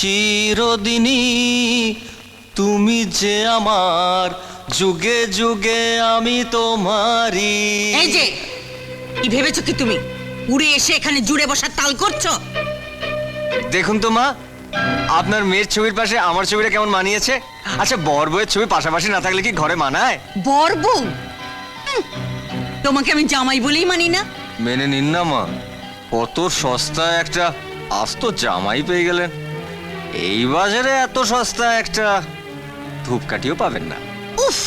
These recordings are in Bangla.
চিরদিনই তুমি যে আমার, যুগে যুগে আমি তোমারই। এই যে কি ভেবেছো কি তুমি উড়ে এসে এখানে জুড়ে বসার তাল করছো? দেখুন তো মা, আপনার মেয়ের ছবির পাশে আমার ছবিটা কেমন মানিয়েছে। আচ্ছা, বর বউয়ের ছবি পাশাপাশি না থাকলে কি ঘরে মানায়? বর বউ? তোমাকে আমি জামাই বলেই মানি না। মেনে নিন না মা, কত সস্তা একটা আস্ত জামাই পেয়ে গেলেন। এই বাজারে এত সস্তা একটা ধূপকাঠিও পাবেন না। উফ,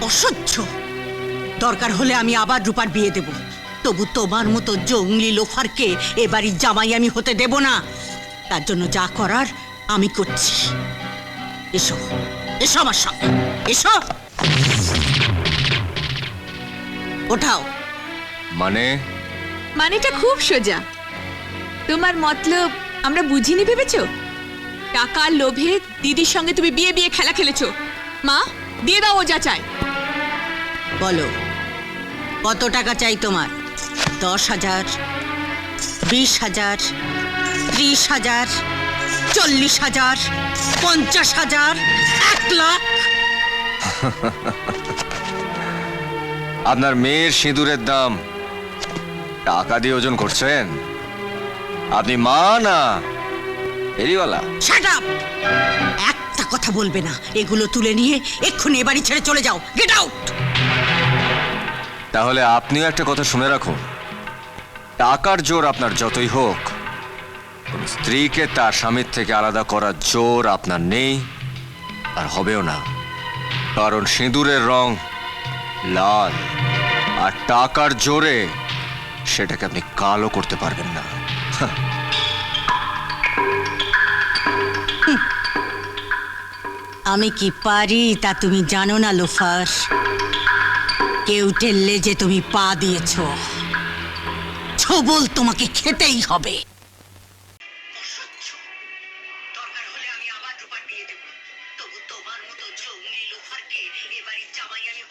অসহ্য। দরকার হলে আমি আবার রূপার বিয়ে দেব, তবু তোমার মতো জঙ্গলি লোফারকে এ বাড়ির জামাই আমি হতে দেব না। তার জন্য যা করার আমি করছি। এসো এসো আমার সঙ্গে, এসো। ওঠাও। মানেটা খুব সোজা। তোমার মতলব আমরা বুঝিনি ভেবেছো? টাকার লোভে দিদির সঙ্গে তুমি বিয়ে বিয়ে খেলা খেলেছো। মা, দিয়ে দাও ও যা চায়। বলো, কত টাকা চাই তোমার? 10,000, 20,000, 30,000, 40,000, 50,000, 1 লাখ? আপনার মেয়ের সিঁদুরের দাম টাকা দিয়ে ওজন করছেন? আপনি মা না ফেরিওয়ালা? Shut up! একটা কথা বলবে না। এগুলো তুলে নিয়ে এক্ষুনি এ বাড়ি ছেড়ে চলে যাও। Get out! তাহলে আপনিও একটা কথা শুনে রাখুন, টাকার জোর আপনার যতই হোক, কোন স্ত্রীকে তার স্বামীর থেকে আলাদা করার জোর আপনার নেই, আর হবেও না। কারণ সিঁদুরের রং লাল, আর টাকার জোরে সেটাকে আপনি কালো করতে পারবেন না। আমি কি পারি তা তুমি জানো না লোফার। কেউ টেললে যে তুমি পা দিয়েছ, ছবল তোমাকে খেতেই হবে। দরকার হলে আমি আবার রূপার বিয়ে দেব, তবু তোমার মতো জঙ্গলি লোফারকে এ বাড়ির জামাই আমি